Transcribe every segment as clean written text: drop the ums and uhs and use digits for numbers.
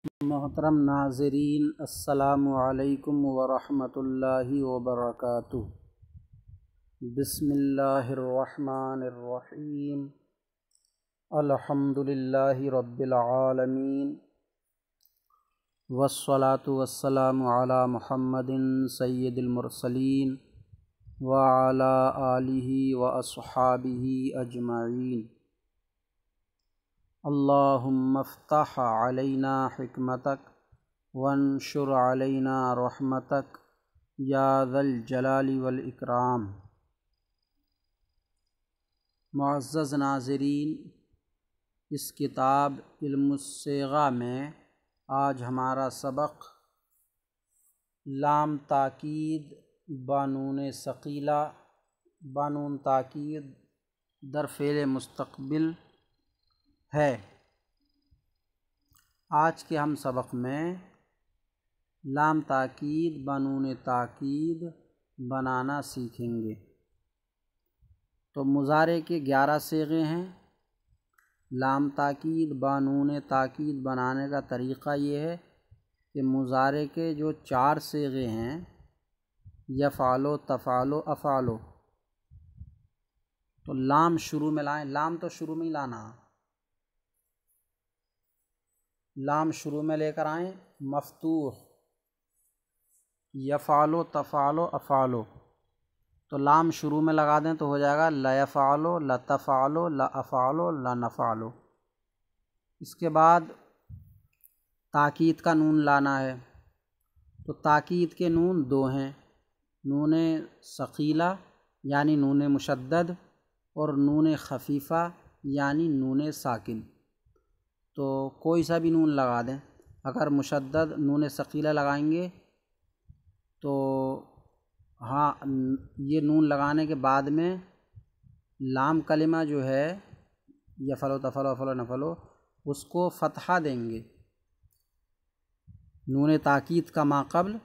محترم ناظرین، السلام علیکم ورحمۃ اللہ وبرکاتہ۔ بسم اللہ الرحمن الرحیم۔ الحمد للہ رب العالمین، والصلاة والسلام علی محمد سید المرسلین وعلی آلہ واصحابہ اجمعین۔ اللہم افتح علینا حکمتک وانشر علینا رحمتک یا ذا الجلال والاکرام۔ معزز ناظرین، اس کتاب علم الصیغہ میں آج ہمارا سبق لام تاکید بانون ثقیلہ، بانون تاکید در فعل مستقبل ہے۔ آج کے ہم سبق میں لام تاکید بانون تاکید بنانا سیکھیں گے۔ تو مضارع کے 11 صیغے ہیں۔ لام تاکید بانون تاکید بنانے کا طریقہ یہ ہے کہ مضارع کے جو 4 صیغے ہیں، یفعلو، تفعلو، افعلو، تو لام شروع میں لائیں۔ لام تو شروع میں ہی لانا، لام شروع میں لے کر آئیں، مفتوح، یفعلو، تفعلو، افعلو، تو لام شروع میں لگا دیں تو ہو جائے گا لیفعلو، لتفعلو، لافعلو، لنفعلو۔ اس کے بعد تاکید کا نون لانا ہے، تو تاکید کے نون 2 ہیں، نون ثقیلہ یعنی نون مشدد اور نون خفیفہ یعنی نون ساکن۔ تو کوئی سا بھی نون لگا دیں۔ اگر مشدد نون ثقیلہ لگائیں گے تو یہ نون لگانے کے بعد میں لام کلمہ جو ہے یفعلو، تفعلو، افعلو، نفعلو، اس کو فتحہ دیں گے۔ نون تاکید کا ماقبل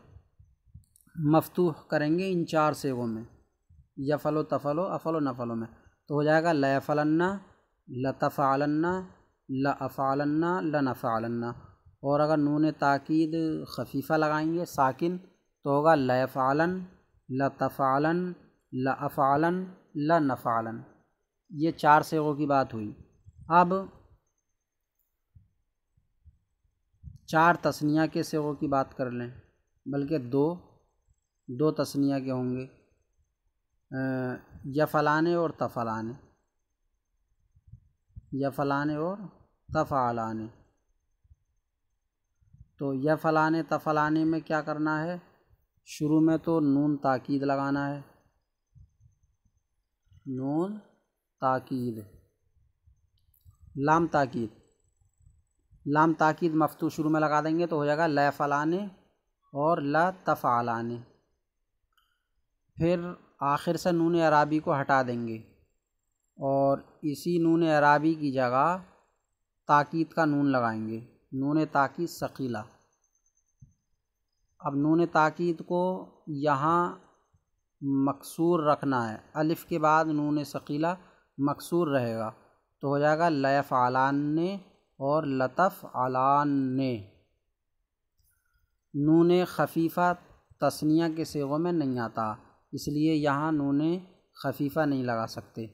مفتوح کریں گے ان 4 صیغوں میں، یفعلو، تفعلو، افعلو، نفعلو میں، تو ہو جائے گا لیفعلن، لتفعلن، لافعلن، لنفعلن۔ اور اگر نون تاکید خفیفہ لگائیں گے ساکن تو ہوگا لیفعلن، لتفعلن، لافعلن، لنفعلن۔ یہ 4 صیغوں کی بات ہوئی۔ اب 4 تثنیہ کے صیغوں کی بات کر لیں، بلکہ دو تثنیہ کے ہوں گے، یفعلان اور تفعلان، یفعلان اور تفعلان۔ تو یفعلان تفعلان میں کیا کرنا ہے؟ شروع میں تو نون تاکید لگانا ہے، نون تاکید، لام تاکید، لام تاکید مفتوح شروع میں لگا دیں گے تو ہو جائے گا لیفعلان اور لتفعلان۔ پھر آخر سے نون اعرابی کو ہٹا دیں گے اور اسی نون اعرابی کی جگہ تاکید کا نون لگائیں گے، نون تاکید ثقیلہ۔ اب نون تاکید کو یہاں مکسور رکھنا ہے، الف کے بعد نون ثقیلہ مکسور رہے گا، تو ہو جائے گا لیفعلان اور لتفعلان۔ نون خفیفہ تثنیہ کے صیغوں میں نہیں آتا، اس لیے یہاں نون خفیفہ نہیں لگا سکتے۔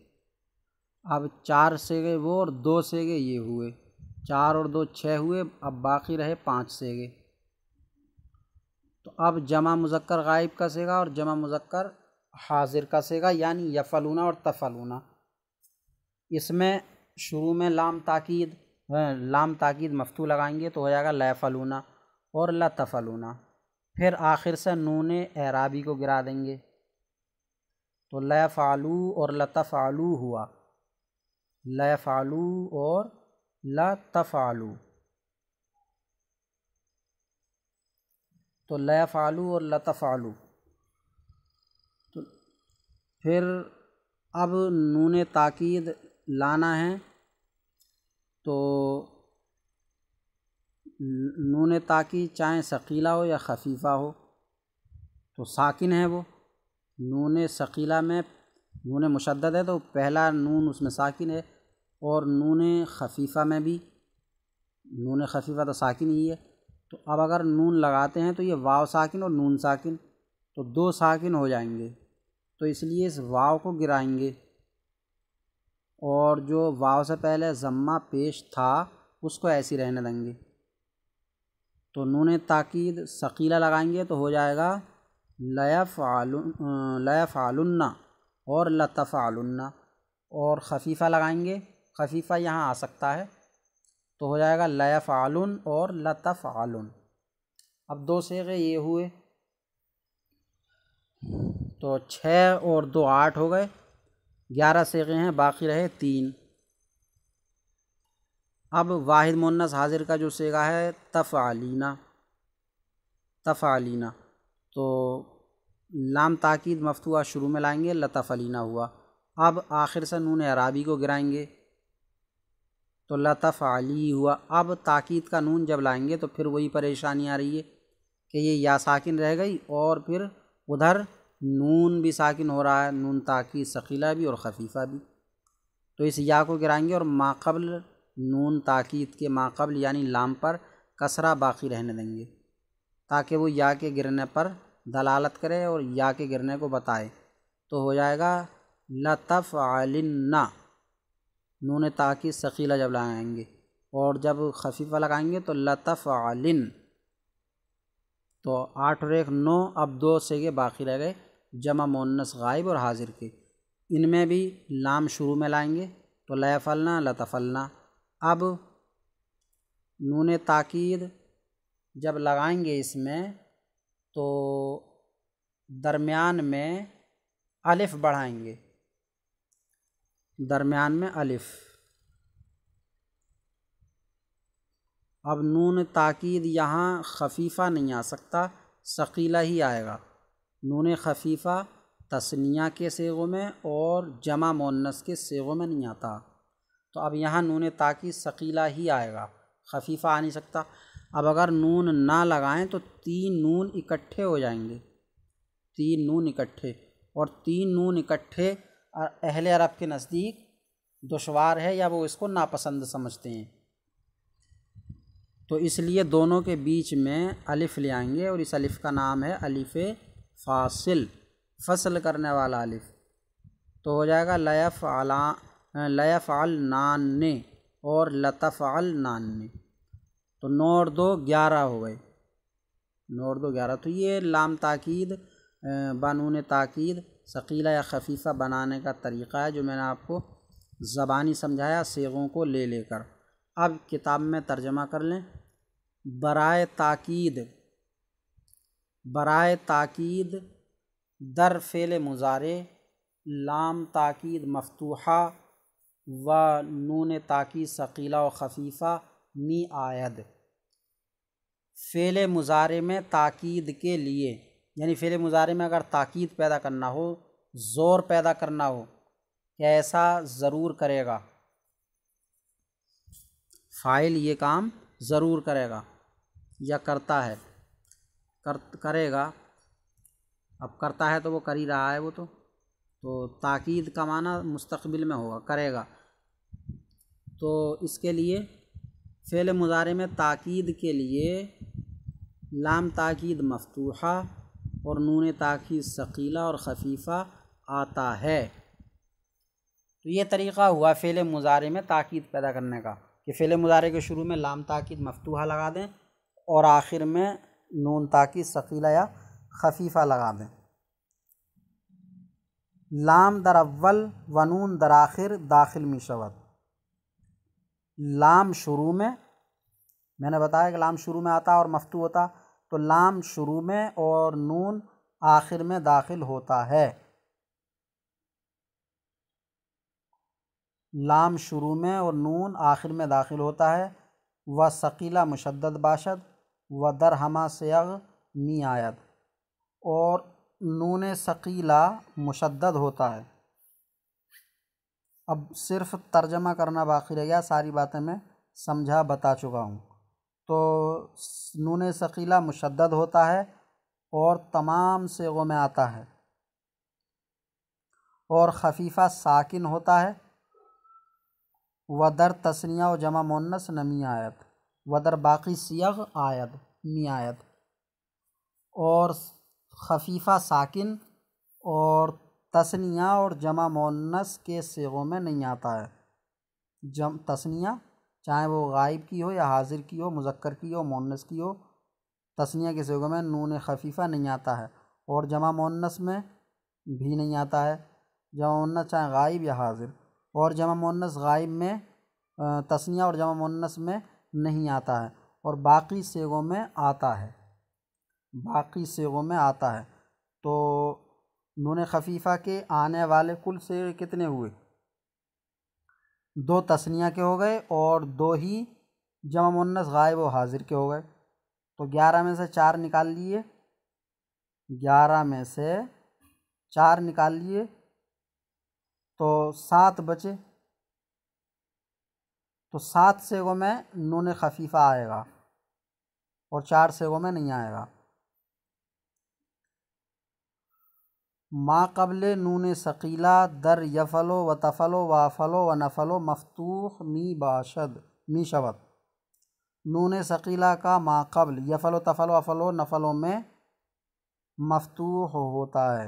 اب 4 صیغے وہ اور 2 صیغے یہ ہوئے، 4 اور 2 6 ہوئے، اب باقی رہے 5 صیغے۔ تو اب جمع مذکر غائب کا صیغہ اور جمع مذکر حاضر کا صیغہ یعنی یفعلون اور تفعلون، اس میں شروع میں لام تاکید مفتوح لگائیں گے تو ہو جائے گا لیفعلون اور لتفعلون، پھر آخر سے نون اعرابی کو گرا دیں گے تو لیفعلو اور لتفعلو ہوا، لیفعلو اور لتفعلو، تو لیفعلو اور لتفعلو۔ تو پھر اب نون تاکید لانا ہے، تو نون تاکید چاہے ثقیلہ ہو یا خفیفہ ہو تو ساکن ہے وہ۔ نون ثقیلہ میں نون مشدد ہے تو پہلا نون اس میں ساکن ہے، اور نون خفیفہ میں بھی، نون خفیفہ تو ساکن ہی ہے، تو اب اگر نون لگاتے ہیں تو یہ واو ساکن اور نون ساکن تو 2 ساکن ہو جائیں گے، تو اس لیے اس واو کو گرائیں گے، اور جو واو سے پہلے ضمہ پیش تھا اس کو ایسی رہنے دیں گے۔ تو نون تاکید ثقیلہ لگائیں گے تو ہو جائے گا لیفعلن اور لتفعلن، اور خفیفہ لگائیں گے، خفیفہ یہاں آ سکتا ہے تو ہو جائے گا لیفعلن اور لتفعلن۔ اب 2 صیغے یہ ہوئے، تو 6 اور 2 8 ہو گئے، 11 صیغے ہیں، باقی رہے 3۔ اب واحد مؤنث حاضر کا جو صیغہ ہے تفعلینا، تفعلینا، تو لام تاکید مفتوحہ شروع میں لائیں گے، لتفعلینا ہوا۔ اب آخر سے نون اعرابی کو گرائیں گے تو لتفعلی ہوا۔ اب تاکید کا نون جب لائیں گے تو پھر وہی پریشانی آ رہی ہے کہ یہ یا ساکن رہ گئی اور پھر ادھر نون بھی ساکن ہو رہا ہے، نون تاکید ثقیلہ بھی اور خفیفہ بھی، تو اس یا کو گرائیں گے اور ماقبل نون تاکید کے ماقبل یعنی لام پر کسرہ باقی رہنے دیں گے تاکہ وہ یا کے گرنے پر دلالت کرے اور یا کے گرنے کو بتائے، تو ہو جائے گا لتفعلن، نون تاکید ثقیلہ جب لگائیں گے، اور جب خفیفہ لگائیں گے تو لتفعلن، تو 8 اور 1 9، اب 2 صیغے باقی رہ گئے جمع مؤنث غائب اور حاضر کے، ان میں بھی لام شروع میں لائیں گے تو لیفعلنا لتفعلنا۔ اب نون تاکید جب لگائیں گے اس میں تو درمیان میں الف بڑھائیں گے، درمیان میں الف۔ اب نون تاکید یہاں خفیفہ نہیں آ سکتا، ثقیلہ ہی آئے گا۔ نون خفیفہ تثنیہ کے صیغوں میں اور جمع مؤنث کے صیغوں میں نہیں آتا، تو اب یہاں نون تاکید ثقیلہ ہی آئے گا، خفیفہ آ نہیں سکتا۔ اب اگر نون نہ لگائیں تو 3 نون اکٹھے ہو جائیں گے، 3 نون اکٹھے، اور 3 نون اکٹھے اہل عرب کے نزدیک دشوار ہے یا وہ اس کو ناپسند سمجھتے ہیں، تو اس لیے دونوں کے بیچ میں الف لے آئیں گے، اور اس الف کا نام ہے الف فاصل، فصل کرنے والا الف، تو ہو جائے گا لیفعلنان اور لتفعلنان، تو 9 اور 2 11 ہو گئے، 9 اور 2 11۔ تو یہ لام تاکید بنون تاکید ثقیلہ یا خفیفہ بنانے کا طریقہ ہے جو میں نے آپ کو زبانی سمجھایا صیغوں کو لے لے کر۔ اب کتاب میں ترجمہ کر لیں۔ برائے تاکید، برائے تاکید در فعل مضارع لام تاکید مفتوحہ و نون تاکید ثقیلہ و خفیفہ می آید۔ فعل مضارع میں تاکید کے لیے، یعنی فعل مضارع میں اگر تاکید پیدا کرنا ہو، زور پیدا کرنا ہو کہ ایسا ضرور کرے گا، فاعل یہ کام ضرور کرے گا یا کرتا ہے، کرے گا، اب کرتا ہے تو وہ کر ہی رہا ہے، وہ تو تاکید کا معنی مستقبل میں ہوگا، کرے گا، تو اس کے لیے فعل مضارع میں تاکید کے لیے لام تاکید مفتوحہ اور نون تاکید ثقیلہ اور خفیفہ آتا ہے۔ تو یہ طریقہ ہوا فعل مضارع میں تاکید پیدا کرنے کا کہ فعل مضارع کے شروع میں لام تاکید مفتوحہ لگا دیں اور آخر میں نون تاکید ثقیلہ یا خفیفہ لگا دیں۔ لام در اول و نون در آخر داخل می شود۔ لام شروع میں نے بتایا کہ لام شروع میں آتا اور مفتوح ہوتا، تو لام شروع میں اور نون آخر میں داخل ہوتا ہے، لام شروع میں اور نون آخر میں داخل ہوتا ہے۔ و ثقیلہ مشدد باشد و در ہما سیغ می آید، اور نون ثقیلہ مشدد ہوتا ہے۔ اب صرف ترجمہ کرنا باقی رہ گیا، ساری باتیں میں سمجھا بتا چکا ہوں۔ تو نون ثقیلہ مشدد ہوتا ہے اور تمام صیغوں میں آتا ہے، اور خفیفہ ساکن ہوتا ہے۔ و در تثنیہ و جمع مؤنث نمی آیت و در باقی صیغ آید۔ می آیت، اور خفیفہ ساکن اور تثنیہ اور جمع مؤنث کے صیغوں میں نہیں آتا ہے۔ تثنیہ چاہے وہ غائب کی ہو یا حاضر کی ہو، مذکر کی ہو، مؤنث کی ہو، تثنیہ کے صیغوں میں نون خفیفہ نہیں آتا ہے، اور جمع مؤنث میں بھی نہیں آتا ہے۔ جمع مؤنث چاہے غائب یا حاضر، اور جمع مؤنث غائب میں تثنیہ اور جمع مؤنث میں نہیں آتا ہے، اور باقی صیغوں میں آتا ہے، باقی صیغوں میں آتا ہے۔ تو نون خفیفہ کے آنے والے کل صیغے کتنے ہوئے؟ 2 تثنیہ کے ہو گئے اور 2 ہی جمع مؤنث غائب و حاضر کے ہو گئے۔ تو 11 میں سے 4 نکال لیے، 11 میں سے 4 نکال لیے تو 7 بچے، تو 7 صیغوں میں نون خفیفہ آئے گا اور 4 صیغوں میں نہیں آئے گا۔ ما قبل نون ثقیلہ در یفلو و تفلو و افلو و نفلو مفتوح می شود۔ نون ثقیلہ کا ما قبل یفلو تفلو افلو نفلو میں مفتوح ہوتا ہے،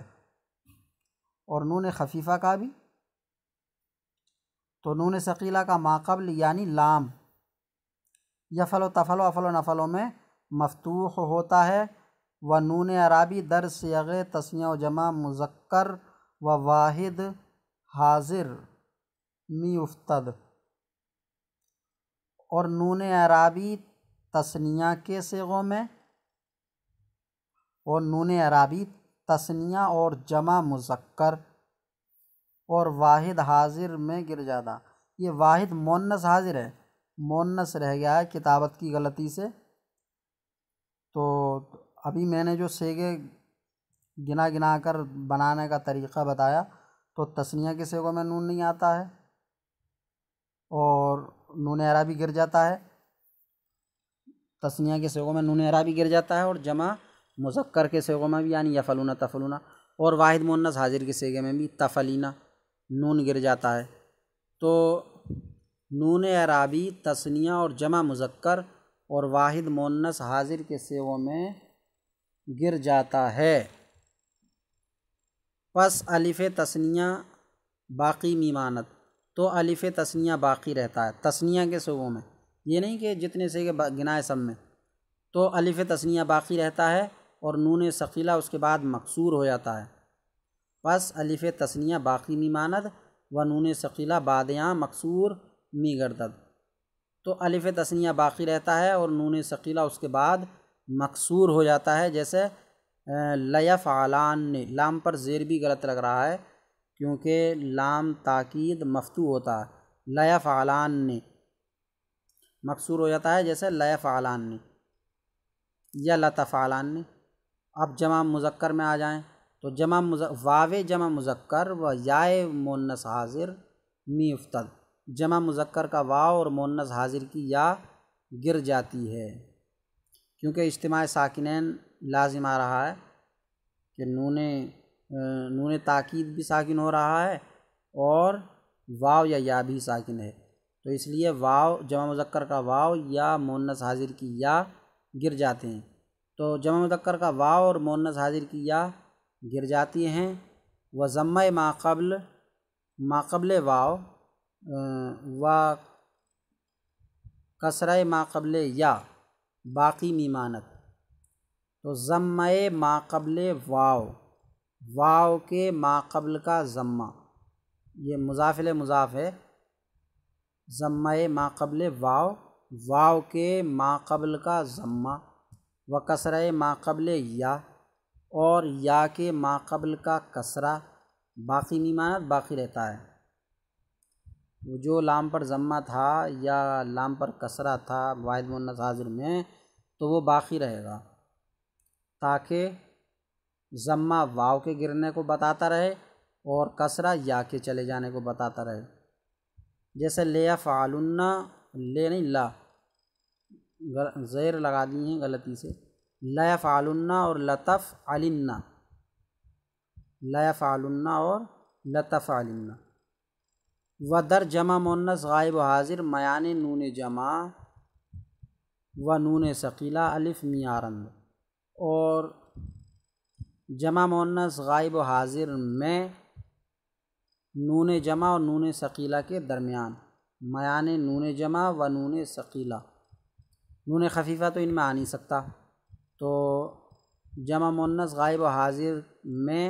اور نون خفیفہ کا بھی۔ تو نون ثقیلہ کا ما قبل یعنی لام یفلو تفلو افلو نفلو میں مفتوح ہوتا ہے، و نون اعرابی در صیغ تثنیہ و جمع مذکر و واحد حاضر می افتد، اور نون اعرابی تثنیہ کے صیغوں میں، اور نون اعرابی تثنیہ اور جمع مذکر اور واحد حاضر میں گر جاتا۔ یہ واحد مؤنث حاضر ہے، مؤنث رہ گیا ہے کتابت کی غلطی سے۔ تو ابھی میں نے جو صیغے گنا گنا کر بنانے کا طریقہ بتایا، تو تثنیہ کے صیغوں میں نون نہیں آتا ہے اور نون اعرابی گر جاتا ہے، تثنیہ کے صیغوں میں نون اعرابی گر جاتا ہے، اور جمع مذکر کے صیغوں میں بھی یعنی یفلون تفلون، اور واحد مؤنث حاضر کے صیغے میں بھی تفلینا نون گر جاتا ہے۔ تو نون اعرابی تثنیہ اور جمع مذکر اور واحد مؤنث حاضر کے صیغوں میں گر جاتا ہے۔ پس الف تثنیہ باقی میمانت، تو الف تثنیہ باقی رہتا ہے تثنیہ کے صیغوں میں، یہ نہیں کہ جتنے صیغے گنائے سب میں، تو الف تثنیہ باقی رہتا ہے اور نون ثقیلہ اس کے بعد مکسور ہو جاتا ہے۔ پس الف تثنیہ باقی میماند و نون ثقیلہ بعدیاں مکسور می گردد، تو الف تثنیہ باقی رہتا ہے اور نون ثقیلہ اس کے بعد مکسور ہو جاتا ہے، جیسے لیفعلان نے، لام پر زیر بھی غلط لگ رہا ہے کیونکہ لام تاکید مفتوح ہوتا ہے، لیفعلان نے مکسور ہو جاتا ہے، جیسے لیفعلان نے یا لتفعلان نے۔ اب جمع مذکر میں آ جائیں تو واو جمع مذکر و یائے مؤنث حاضر می افتد، جمع مذکر کا واو اور مؤنث حاضر کی یا گر جاتی ہے، کیونکہ اجتماع ساکنین لازم آ رہا ہے کہ نون تاکید بھی ساکن ہو رہا ہے اور واو یا بھی ساکن ہے، تو اس لیے واو جمع مذکر کا واو یا مؤنث حاضر کی یا گر جاتے ہیں۔ تو جمع مذکر کا واو اور مؤنث حاضر کی یا گر جاتی ہیں، و ضمہ ما قبل واو و کسرہ ما قبل یا باقی میمانت، تو ضمہ ما قبل واو کے ما قبل کا ضمہ، یہ مضاف الیہ مضاف ہے، ضمہ ما قبل واو کے ما قبل کا ضمہ، و کسرہ ما قبل یا اور یا کے ما قبل کا کسرہ باقی میمانت باقی رہتا ہے۔ وہ جو لام پر ضمہ تھا یا لام پر کسرہ تھا واحد مؤنث حاضر میں، تو وہ باقی رہے گا تاکہ ضمہ واو کے گرنے کو بتاتا رہے اور کسرہ یا کے چلے جانے کو بتاتا رہے، جیسے لیفعلن، لے نہیں لا، زیر لگا دی ہیں غلطی سے، لیفعلن اور لتفعلن، لیفعلن اور لتفعلن، و در جمع مؤنث غائب و حاضر میان نون جمع و نون ثقیلہ الف میارند، اور جمع مؤنث غائب و حاضر میں نون جمع اور نون ثقیلہ کے درمیان میان نون جمع و نون ثقیلہ، نون خفیفہ تو ان میں آ نہیں سکتا، تو جمع مؤنث غائب و حاضر میں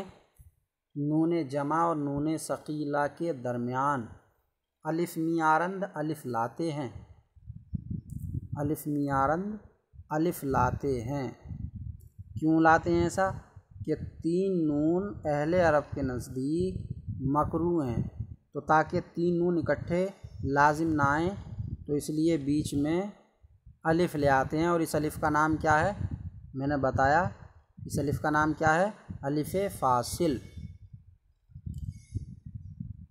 نون جمع اور نون ثقیلہ کے درمیان الف میارند الف لاتے ہیں، الف میارند الف لاتے ہیں۔ کیوں لاتے ہیں ایسا؟ کہ 3 نون اہل عرب کے نزدیک مکروہ ہیں، تو تاکہ 3 نون اکٹھے لازم نہ آئیں تو اس لیے بیچ میں الف لے آتے ہیں، اور اس الف کا نام کیا ہے؟ میں نے بتایا اس الف کا نام کیا ہے؟ الف فاصل۔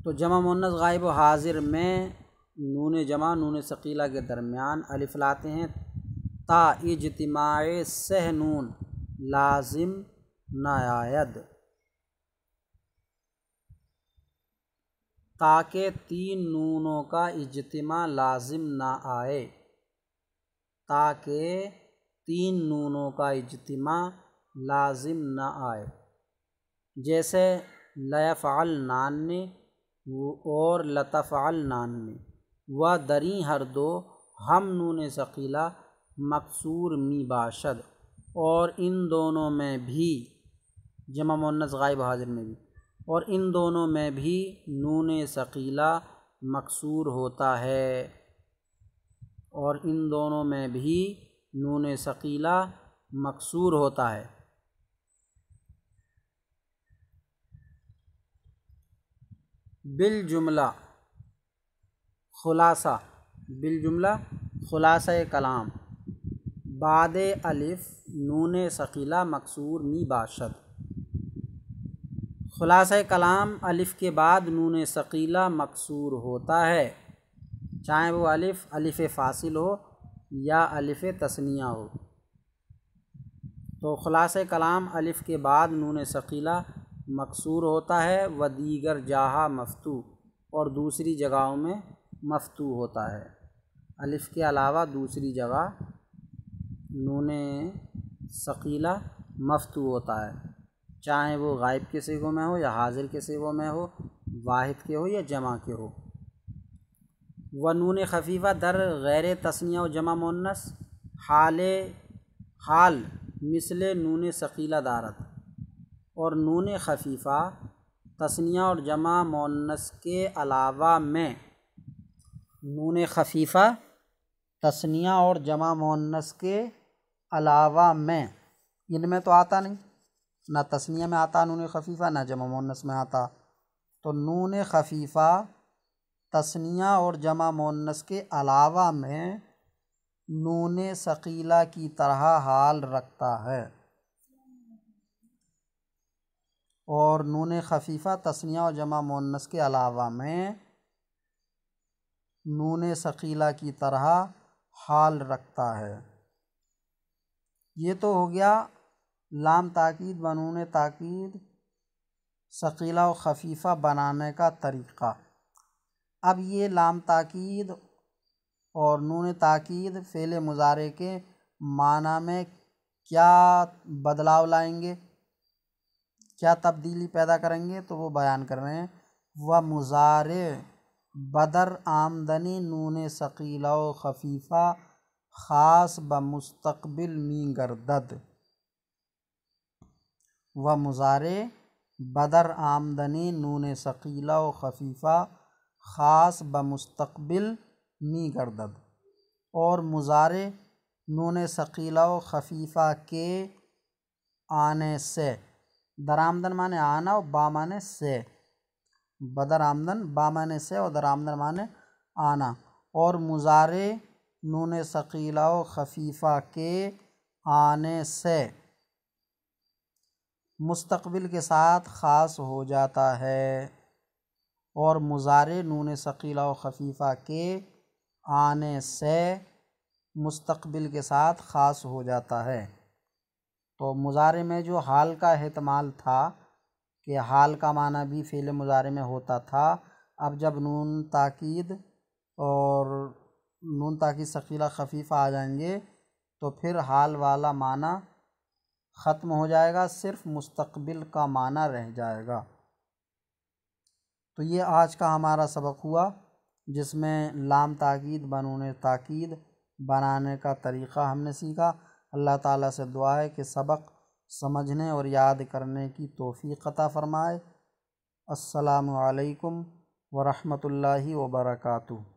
تو جمع مؤنث غائب و حاضر میں نون جمع نون ثقیلہ کے درمیان الف لاتے ہیں تا اجتماع سہ نون لازم نہ آید، تاکہ 3 نونوں کا اجتماع لازم نہ آئے، تاکہ 3 نونوں کا اجتماع لازم نہ آئے، جیسے لیفعلنان میں اور لتفعلنان میں، و دری ہر دو ہم نون ثقیلہ مکسور می باشد، اور ان دونوں میں بھی جمع مؤنث غائب حاضر میں بھی، اور ان دونوں میں بھی نون ثقیلہ مکسور ہوتا ہے، اور ان دونوں میں بھی نون ثقیلہ مکسور ہوتا ہے۔ بالجملہ خلاصہ، بالجملہ خلاصہ کلام، بعد الف نون ثقیلہ مکسور می باشد، خلاصہ کلام الف کے بعد نون ثقیلہ مکسور ہوتا ہے، چاہے وہ الف فاصل ہو یا الف تثنیہ ہو۔ تو خلاصہ کلام الف کے بعد نون ثقیلہ مکسور ہوتا ہے، و دیگر جاہا مفتوح، اور دوسری جگہوں میں مفتوح ہوتا ہے، الف کے علاوہ دوسری جگہ نون ثقیلہ مفتوح ہوتا ہے، چاہے وہ غائب کے صیغوں میں ہو یا حاضر کے صیغوں میں ہو، واحد کے ہو یا جمع کے ہو۔ و نون خفیفہ در غیر تثنیہ و جمع مؤنث حال مثل نون ثقیلہ دارت، اور نون خفیفہ تثنیہ اور جمع مؤنث کے علاوہ میں، نون خفیفہ تثنیہ اور جمع مؤنث کے علاوہ میں، ان میں تو آتا نہیں، نہ تثنیہ میں آتا نون خفیفہ، نہ جمع مؤنث میں آتا، تو نون خفیفہ تثنیہ اور جمع مؤنث کے علاوہ میں نون ثقیلہ کی طرح حال رکھتا ہے، اور نون خفیفہ تثنیہ اور جمع مؤنث کے علاوہ میں نون ثقیلہ کی طرح حال رکھتا ہے۔ یہ تو ہو گیا لام تاکید و نون تاکید ثقیلہ و خفیفہ بنانے کا طریقہ۔ اب یہ لام تاکید اور نون تاکید فعل مضارع کے معنی میں کیا بدلاؤ لائیں گے، کیا تبدیلی پیدا کریں گے، تو وہ بیان کر رہے ہیں۔ و مضارع بدر آمدنی نون ثقیلہ و خفیفہ خاص بمستقبل می گردد، و مضارع بدر آمدنی نون ثقیلہ و خفیفہ خاص بمستقبل می گردد، اور مضارع نون ثقیلہ و خفیفہ کے آنے سے، در آمدن مانے آنا اور با مانے سے، بدر آمدن با مانے سے اور در آمدن مانے آنا، اور مضارع نون ثقیلہ و خفیفہ کے آنے سے مستقبل کے ساتھ خاص ہو جاتا ہے، اور مضارع نون ثقیلہ و خفیفہ کے آنے سے مستقبل کے ساتھ خاص ہو جاتا ہے۔ تو مضارع میں جو حال کا احتمال تھا کہ حال کا معنی بھی فعل مضارع میں ہوتا تھا، اب جب نون تاکید اور نون تاکید ثقیلہ خفیفہ آ جائیں گے تو پھر حال والا معنی ختم ہو جائے گا، صرف مستقبل کا معنی رہ جائے گا۔ تو یہ آج کا ہمارا سبق ہوا، جس میں لام تاکید بنون تاکید بنانے کا طریقہ ہم نے سیکھا۔ اللہ تعالیٰ سے دعا ہے کہ سبق سمجھنے اور یاد کرنے کی توفیق عطا فرمائے۔ السلام علیکم ورحمۃ اللہ وبرکاتہ۔